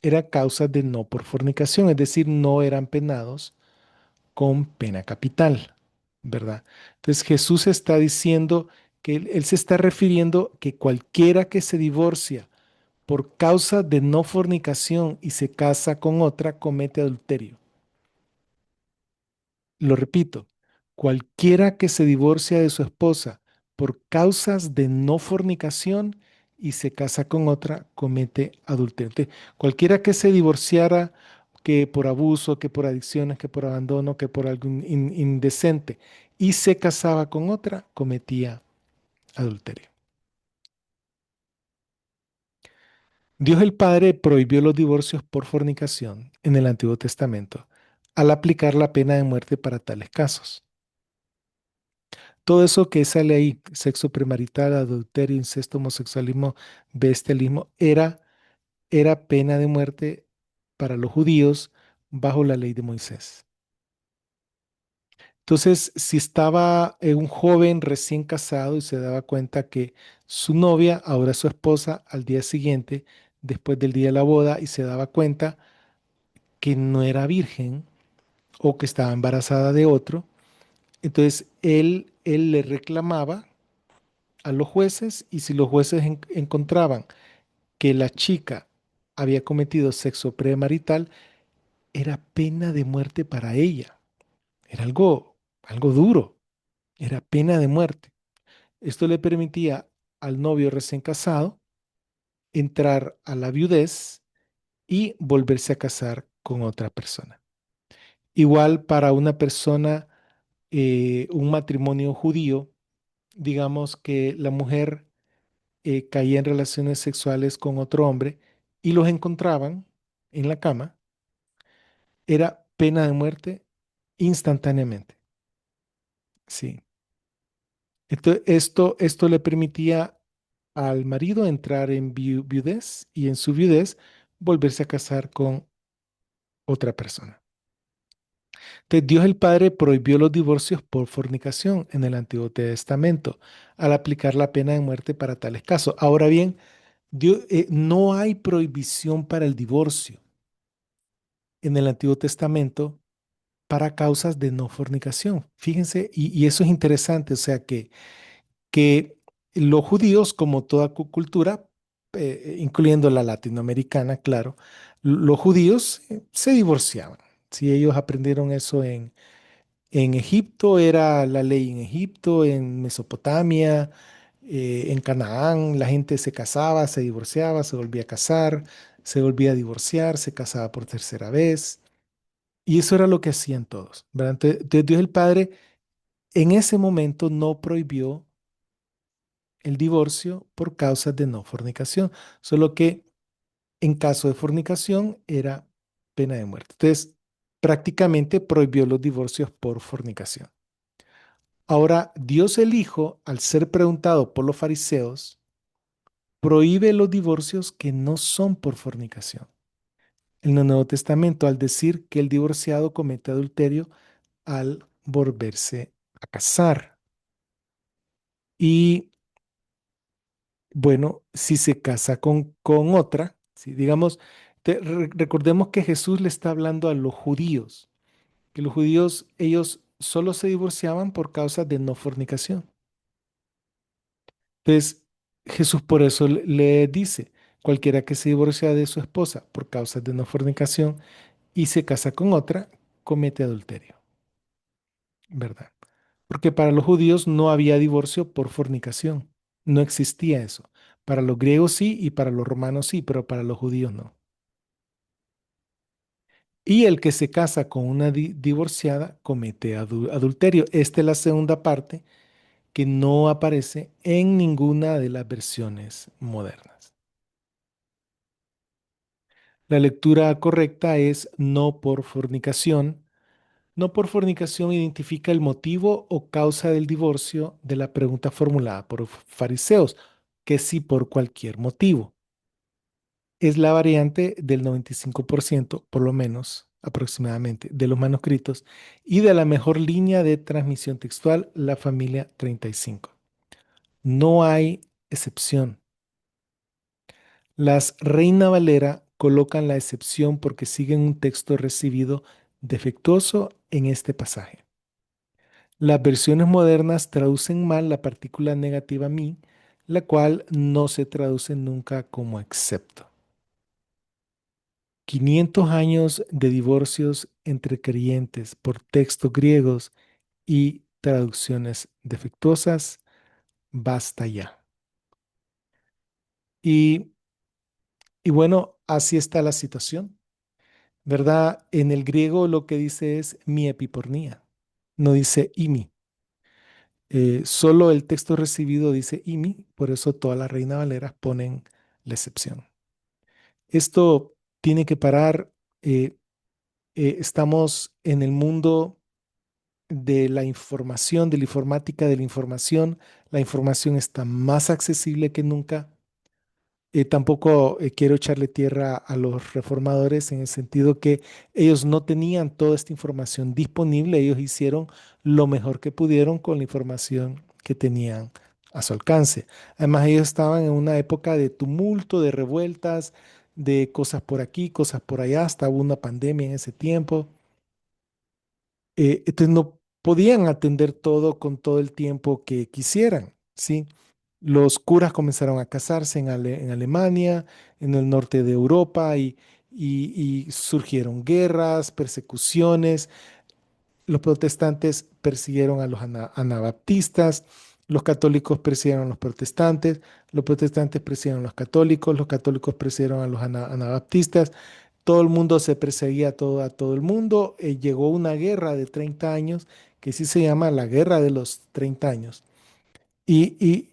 era causa de no por fornicación, es decir, no eran penados con pena capital, ¿verdad? Entonces Jesús está diciendo que él se está refiriendo que cualquiera que se divorcia por causa de no fornicación y se casa con otra comete adulterio. Lo repito, cualquiera que se divorcia de su esposa por causas de no fornicación y se casa con otra comete adulterio. Entonces, cualquiera que se divorciara que por abuso, que por adicciones, que por abandono, que por algo indecente y se casaba con otra cometía adulterio. Dios el Padre prohibió los divorcios por fornicación en el Antiguo Testamento al aplicar la pena de muerte para tales casos. Todo eso que sale ahí, sexo premarital, adulterio, incesto, homosexualismo, bestialismo, era pena de muerte para los judíos bajo la ley de Moisés. Entonces, si estaba un joven recién casado y se daba cuenta que su novia, ahora su esposa, al día siguiente, después del día de la boda, y se daba cuenta que no era virgen o que estaba embarazada de otro, entonces él le reclamaba a los jueces y si los jueces encontraban que la chica había cometido sexo premarital, era pena de muerte para ella. Era algo duro, era pena de muerte. Esto le permitía al novio recién casado entrar a la viudez y volverse a casar con otra persona. Igual para una persona, un matrimonio judío, digamos que la mujer caía en relaciones sexuales con otro hombre y los encontraban en la cama, era pena de muerte instantáneamente. Sí. Entonces, esto le permitía al marido entrar en viudez y en su viudez volverse a casar con otra persona. Entonces, Dios el Padre prohibió los divorcios por fornicación en el Antiguo Testamento al aplicar la pena de muerte para tales casos. Ahora bien, no hay prohibición para el divorcio en el Antiguo Testamento para causas de no fornicación. Fíjense, y eso es interesante, o sea que los judíos, como toda cultura, incluyendo la latinoamericana, claro, los judíos se divorciaban. Si ellos aprendieron eso en Egipto, era la ley en Egipto, en Mesopotamia, en Canaán, la gente se casaba, se divorciaba, se volvía a casar, se volvía a divorciar, se casaba por tercera vez. Y eso era lo que hacían todos, ¿verdad? Entonces, Dios el Padre en ese momento no prohibió el divorcio por causas de no fornicación, solo que en caso de fornicación era pena de muerte. Entonces, prácticamente prohibió los divorcios por fornicación. Ahora, Dios el Hijo, al ser preguntado por los fariseos, prohíbe los divorcios que no son por fornicación. En el Nuevo Testamento, al decir que el divorciado comete adulterio al volverse a casar. Y bueno, si se casa con otra, si digamos, recordemos que Jesús le está hablando a los judíos, que los judíos, ellos solo se divorciaban por causa de no fornicación. Entonces, Jesús por eso le dice, cualquiera que se divorcia de su esposa por causa de no fornicación y se casa con otra, comete adulterio, ¿verdad? Porque para los judíos no había divorcio por fornicación, no existía eso. Para los griegos sí y para los romanos sí, pero para los judíos no. Y el que se casa con una divorciada comete adulterio. Esta es la segunda parte que no aparece en ninguna de las versiones modernas. La lectura correcta es no por fornicación. No por fornicación identifica el motivo o causa del divorcio de la pregunta formulada por los fariseos, que sí por cualquier motivo. Es la variante del 95%, por lo menos aproximadamente, de los manuscritos y de la mejor línea de transmisión textual, la familia 35. No hay excepción. Las Reina Valera colocan la excepción porque siguen un texto recibido defectuoso en este pasaje. Las versiones modernas traducen mal la partícula negativa mi, la cual no se traduce nunca como excepto. 500 años de divorcios entre creyentes por textos griegos y traducciones defectuosas, basta ya. Y, y bueno, así está la situación, ¿verdad? En el griego lo que dice es mi epipornía, no dice imi. Solo el texto recibido dice imi, por eso todas las Reina Valeras ponen la excepción. Esto tiene que parar. eh, Estamos en el mundo de la información, de la informática, de la información. La información está más accesible que nunca. Tampoco quiero echarle tierra a los reformadores en el sentido que ellos no tenían toda esta información disponible, ellos hicieron lo mejor que pudieron con la información que tenían a su alcance. Además, ellos estaban en una época de tumulto, de revueltas, de cosas por aquí, cosas por allá, hasta hubo una pandemia en ese tiempo. Entonces no podían atender todo con todo el tiempo que quisieran, ¿sí? Los curas comenzaron a casarse en Alemania, en el norte de Europa, y surgieron guerras, persecuciones. Los protestantes persiguieron a los anabaptistas, los católicos persiguieron a los protestantes persiguieron a los católicos persiguieron a los anabaptistas. Todo el mundo se perseguía a todo el mundo. Llegó una guerra de 30 años que sí se llama la Guerra de los 30 años. Y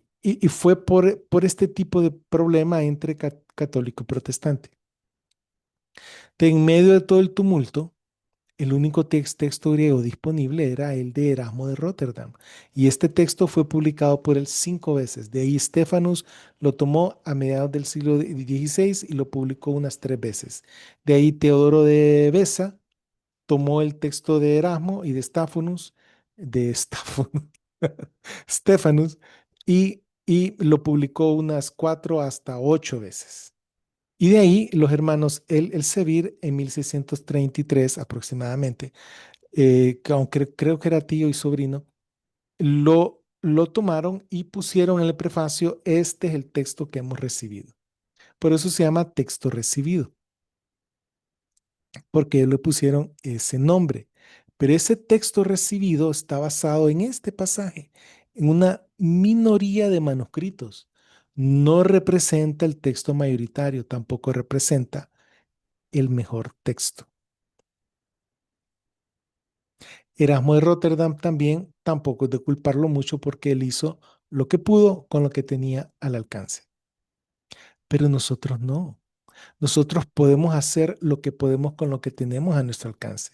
fue por este tipo de problema entre católico y protestante. En medio de todo el tumulto, el único texto griego disponible era el de Erasmo de Rotterdam. Y este texto fue publicado por él 5 veces. De ahí Stefanus lo tomó a mediados del siglo XVI y lo publicó unas 3 veces. De ahí Teodoro de Besa tomó el texto de Erasmo y de Stefanus, y lo publicó unas 4 hasta 8 veces. Y de ahí los hermanos El Elsevier en 1633 aproximadamente, que aunque creo que era tío y sobrino, lo tomaron y pusieron en el prefacio, este es el texto que hemos recibido. Por eso se llama texto recibido, porque le pusieron ese nombre. Pero ese texto recibido está basado en este pasaje, en una minoría de manuscritos. No representa el texto mayoritario, tampoco representa el mejor texto. Erasmo de Rotterdam también, tampoco es de culparlo mucho porque él hizo lo que pudo con lo que tenía al alcance. Pero nosotros no. Nosotros podemos hacer lo que podemos con lo que tenemos a nuestro alcance.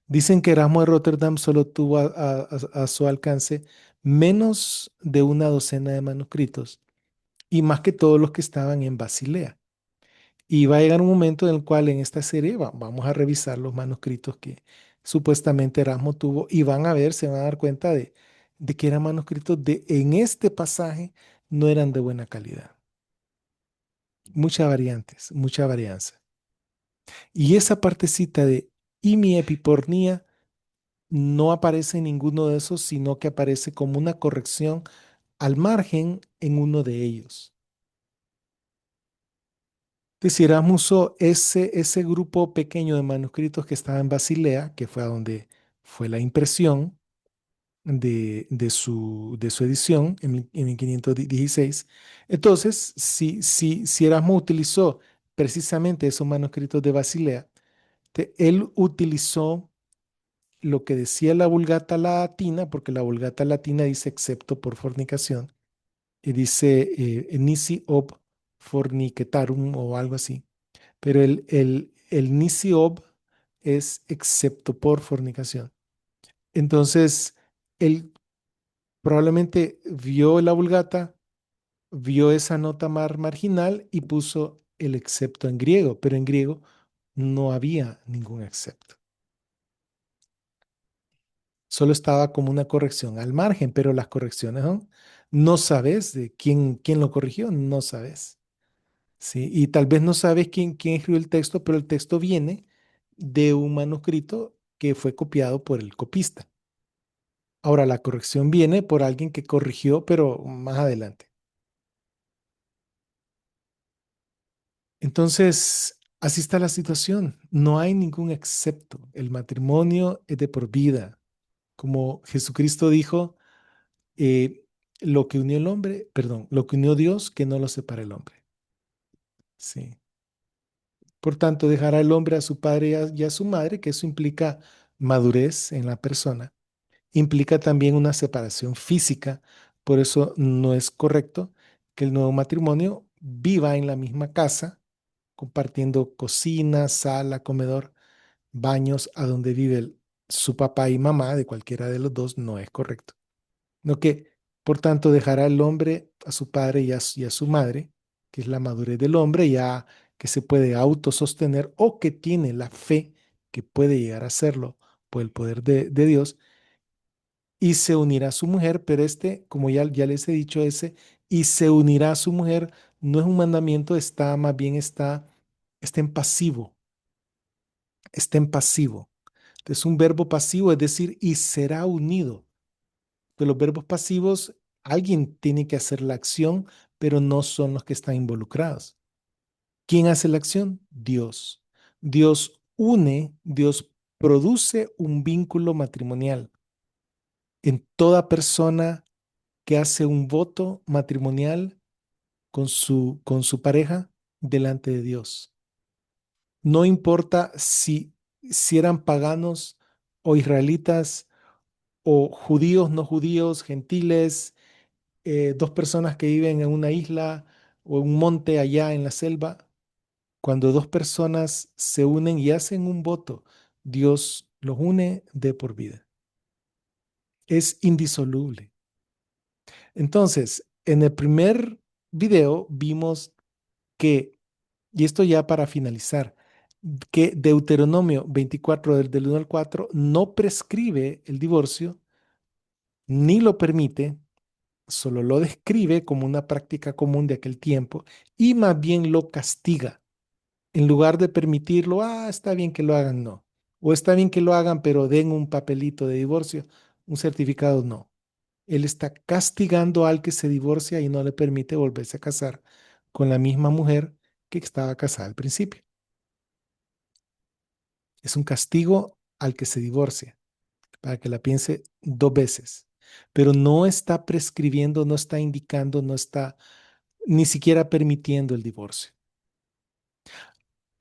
Dicen que Erasmo de Rotterdam solo tuvo a su alcance menos de una docena de manuscritos y más que todos los que estaban en Basilea. Y va a llegar un momento en el cual en esta serie vamos a revisar los manuscritos que supuestamente Erasmo tuvo y van a ver, se van a dar cuenta de que eran manuscritos en este pasaje no eran de buena calidad. Muchas variantes, mucha varianza. Y esa partecita de y mi epipornía no aparece en ninguno de esos, sino que aparece como una corrección al margen en uno de ellos. Entonces, Erasmo usó ese grupo pequeño de manuscritos que estaba en Basilea, que fue a donde fue la impresión de su edición en 1516. Entonces, si Erasmo utilizó precisamente esos manuscritos de Basilea, él utilizó lo que decía la Vulgata Latina, porque la Vulgata Latina dice excepto por fornicación, y dice nisi ob fornicetarum o algo así, pero el nisi ob es excepto por fornicación. Entonces, él probablemente vio la Vulgata, vio esa nota marginal y puso el excepto en griego, pero en griego no había ningún excepto. Solo estaba como una corrección al margen, pero las correcciones, ¿no? No sabes de quién lo corrigió, no sabes. ¿sí? Y tal vez no sabes quién escribió el texto, pero el texto viene de un manuscrito que fue copiado por el copista. Ahora, la corrección viene por alguien que corrigió, pero más adelante. Entonces, así está la situación. No hay ningún excepto. El matrimonio es de por vida. Como Jesucristo dijo, eh, lo que unió el hombre, perdón, lo que unió Dios, que no lo separe el hombre. Sí. Por tanto, dejará el hombre a su padre y a su madre, que eso implica madurez en la persona. Implica también una separación física. Por eso no es correcto que el nuevo matrimonio viva en la misma casa, compartiendo cocina, sala, comedor, baños, a donde vive su papá y mamá, de cualquiera de los dos, no es correcto. No que, por tanto, dejará el hombre a su padre y a su madre, que es la madurez del hombre, ya que se puede autosostener o que tiene la fe que puede llegar a hacerlo por el poder de Dios, y se unirá a su mujer, pero como ya les he dicho, y se unirá a su mujer, no es un mandamiento, más bien está en pasivo, está en pasivo. Es un verbo pasivo, es decir, y será unido. De los verbos pasivos, alguien tiene que hacer la acción, pero no son los que están involucrados. ¿Quién hace la acción? Dios. Dios une, Dios produce un vínculo matrimonial en toda persona que hace un voto matrimonial con su pareja delante de Dios. No importa si eran paganos o israelitas o judíos, no judíos, gentiles, dos personas que viven en una isla o en un monte allá en la selva. Cuando dos personas se unen y hacen un voto, Dios los une de por vida. Es indisoluble. Entonces, en el primer video vimos que, y esto ya para finalizar, que Deuteronomio 24 del 1 al 4 no prescribe el divorcio ni lo permite, solo lo describe como una práctica común de aquel tiempo y más bien lo castiga. En lugar de permitirlo, está bien que lo hagan, no. O está bien que lo hagan, pero den un papelito de divorcio, un certificado, no. Él está castigando al que se divorcia y no le permite volverse a casar con la misma mujer que estaba casada al principio. Es un castigo al que se divorcia, para que la piense dos veces. Pero no está prescribiendo, no está indicando, no está ni siquiera permitiendo el divorcio.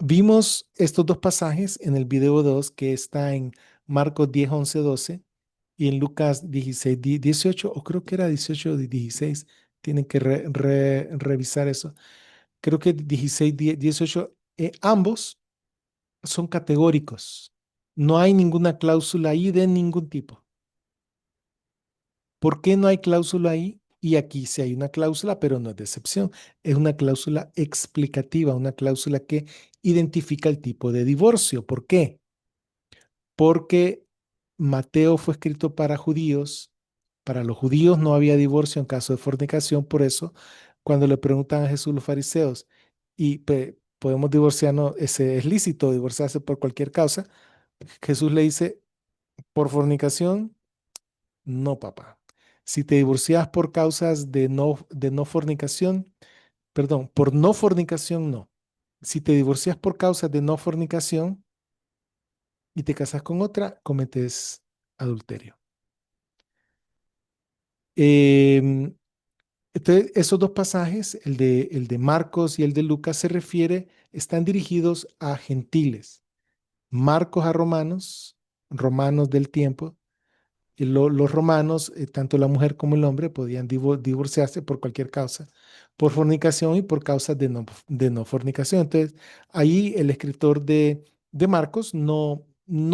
Vimos estos dos pasajes en el video 2 que está en Marcos 10, 11, 12 y en Lucas 16, 18, o creo que era 18 o 16. Tienen que revisar eso. Creo que 16, 18, ambos son categóricos. No hay ninguna cláusula ahí de ningún tipo. ¿Por qué no hay cláusula ahí? Y aquí sí hay una cláusula, pero no es de excepción. Es una cláusula explicativa, una cláusula que identifica el tipo de divorcio. ¿Por qué? Porque Mateo fue escrito para judíos. Para los judíos no había divorcio en caso de fornicación. Por eso, cuando le preguntan a Jesús los fariseos, podemos divorciarnos, es lícito divorciarse por cualquier causa, Jesús le dice, por fornicación, no, papá. Si te divorcias por causas de no fornicación, perdón, por no fornicación, no. Si te divorcias por causas de no fornicación y te casas con otra, cometes adulterio. Em, entonces, esos dos pasajes, el de Marcos y el de Lucas, están dirigidos a gentiles. Marcos a romanos, romanos del tiempo, y los romanos, tanto la mujer como el hombre, podían divorciarse por cualquier causa, por fornicación y por causas de no fornicación. Entonces, ahí el escritor de Marcos no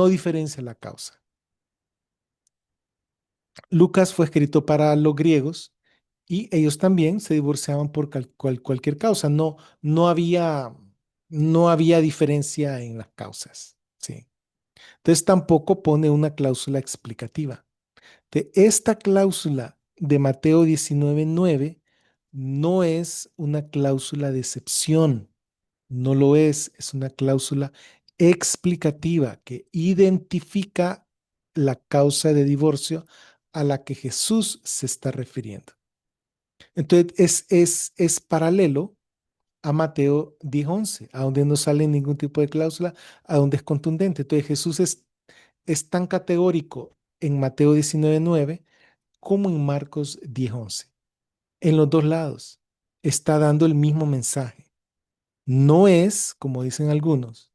diferencia la causa. Lucas fue escrito para los griegos y ellos también se divorciaban por cualquier causa. No había diferencia en las causas. Sí. Entonces, tampoco pone una cláusula explicativa. De esta cláusula de Mateo 19:9 no es una cláusula de excepción, no lo es una cláusula explicativa que identifica la causa de divorcio a la que Jesús se está refiriendo. Entonces es paralelo a Mateo 10:11, a donde no sale ningún tipo de cláusula, a donde es contundente. Entonces Jesús es tan categórico en Mateo 19:9 como en Marcos 10:11. En los dos lados está dando el mismo mensaje. No es, como dicen algunos,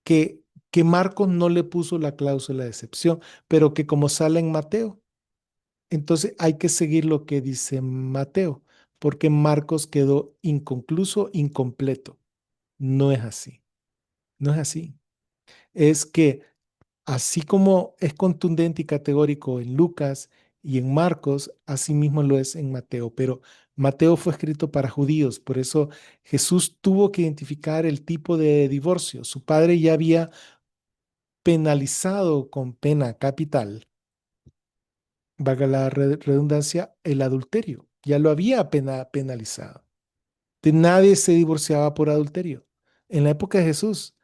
que Marcos no le puso la cláusula de excepción, pero que como sale en Mateo, entonces hay que seguir lo que dice Mateo, porque Marcos quedó inconcluso, incompleto. No es así, no es así. Es que así como es contundente y categórico en Lucas y en Marcos, así mismo lo es en Mateo, pero Mateo fue escrito para judíos, por eso Jesús tuvo que identificar el tipo de divorcio. Su padre ya había penalizado con pena capital, valga la redundancia, el adulterio. Ya lo había penalizado. De nadie se divorciaba por adulterio. En la época de Jesús,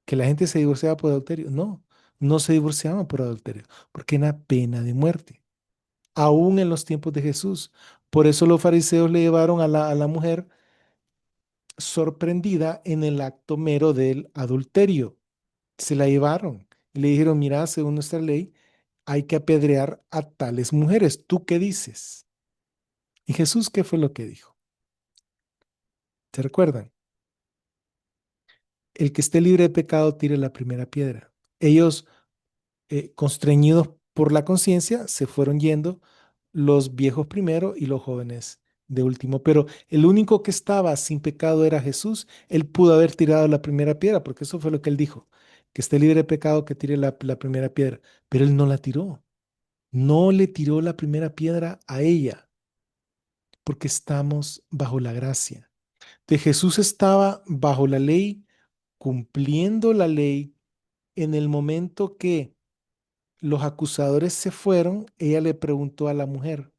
que la gente se divorciaba por adulterio. No, no se divorciaban por adulterio, porque era pena de muerte, aún en los tiempos de Jesús. Por eso los fariseos le llevaron a la mujer sorprendida en el acto mero del adulterio. Se la llevaron y le dijeron, mira, según nuestra ley, hay que apedrear a tales mujeres. ¿Tú qué dices? ¿Y Jesús qué fue lo que dijo? ¿Se recuerdan? El que esté libre de pecado tire la primera piedra. Ellos, constreñidos por la conciencia, se fueron yendo, los viejos primero y los jóvenes de último. Pero el único que estaba sin pecado era Jesús. Él pudo haber tirado la primera piedra, porque eso fue lo que él dijo. Que esté libre de pecado, que tire la primera piedra. Pero él no la tiró. No le tiró la primera piedra a ella, porque estamos bajo la gracia. De Jesús estaba bajo la ley, cumpliendo la ley. En el momento que los acusadores se fueron, ella le preguntó a la mujer,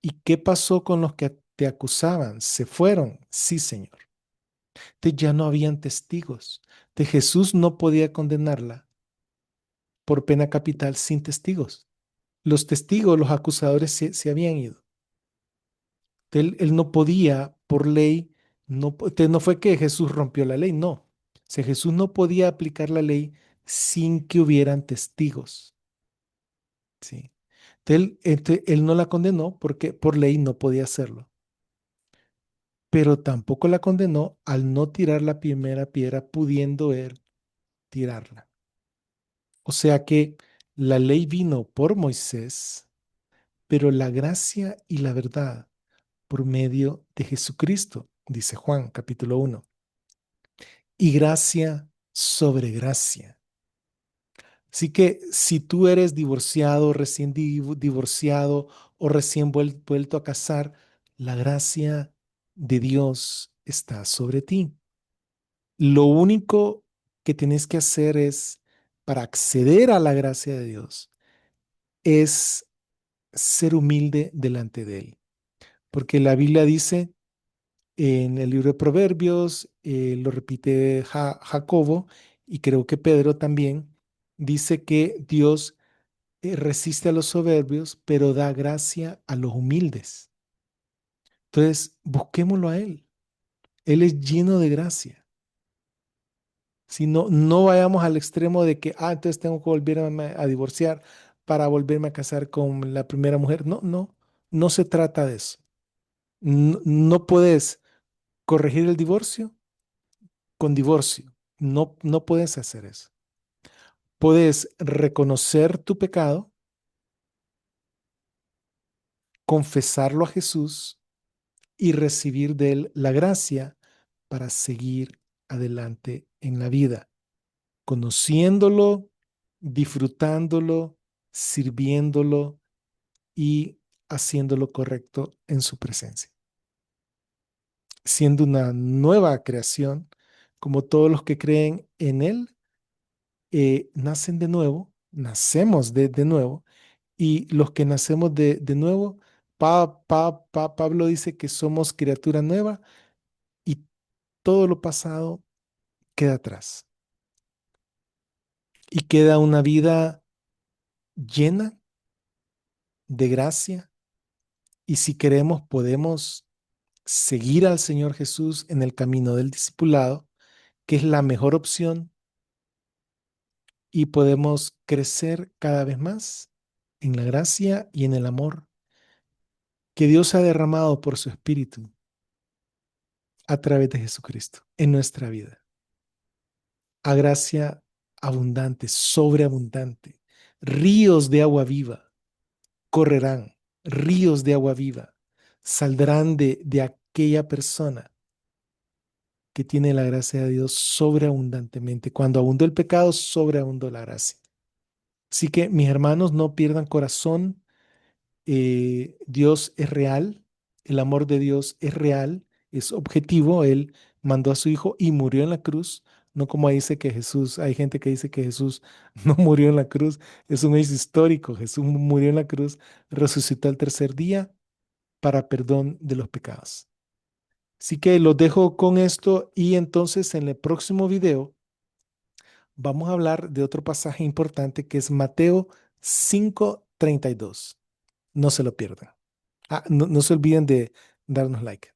¿y qué pasó con los que te acusaban? ¿Se fueron? Sí, Señor. De ya no habían testigos. De Jesús no podía condenarla por pena capital sin testigos. Los testigos, los acusadores se habían ido. Él no podía, por ley, no fue que Jesús rompió la ley, no. O sea, Jesús no podía aplicar la ley sin que hubieran testigos. ¿Sí? Él no la condenó porque por ley no podía hacerlo, pero tampoco la condenó al no tirar la primera piedra, pudiendo él tirarla. O sea que la ley vino por Moisés, pero la gracia y la verdad por medio de Jesucristo, dice Juan capítulo 1. Y gracia sobre gracia. Así que si tú eres divorciado, recién divorciado o recién vuelto a casar, la gracia de Dios está sobre ti. Lo único que tienes que hacer es, para acceder a la gracia de Dios, es ser humilde delante de Él. Porque la Biblia dice en el libro de Proverbios, lo repite Jacobo y creo que Pedro también, dice que Dios resiste a los soberbios, pero da gracia a los humildes. Entonces, busquémoslo a Él. Él es lleno de gracia. Si no, no vayamos al extremo de que, entonces tengo que volverme a divorciar para volverme a casar con la primera mujer. No, no, no se trata de eso. No, no puedes corregir el divorcio con divorcio. No, no puedes hacer eso. Puedes reconocer tu pecado, confesarlo a Jesús y recibir de Él la gracia para seguir adelante en la vida, conociéndolo, disfrutándolo, sirviéndolo y haciendo lo correcto en su presencia. Siendo una nueva creación, como todos los que creen en Él, nacen de nuevo, nacemos de nuevo, y los que nacemos de nuevo Pablo dice que somos criatura nueva y todo lo pasado queda atrás y queda una vida llena de gracia y si queremos podemos seguir al Señor Jesús en el camino del discipulado, que es la mejor opción y podemos crecer cada vez más en la gracia y en el amor que Dios ha derramado por su Espíritu a través de Jesucristo en nuestra vida. A gracia abundante, sobreabundante. Ríos de agua viva correrán, ríos de agua viva saldrán de aquella persona que tiene la gracia de Dios sobreabundantemente. Cuando abundó el pecado, sobreabundó la gracia. Así que mis hermanos, no pierdan corazón. Dios es real, el amor de Dios es real, es objetivo. Él mandó a su hijo y murió en la cruz, no como dice que Jesús, hay gente que dice que Jesús no murió en la cruz, es un hecho histórico. Jesús murió en la cruz, resucitó al tercer día para perdón de los pecados. Así que los dejo con esto y entonces en el próximo video vamos a hablar de otro pasaje importante que es Mateo 5:32. No se lo pierdan. No se olviden de darnos like.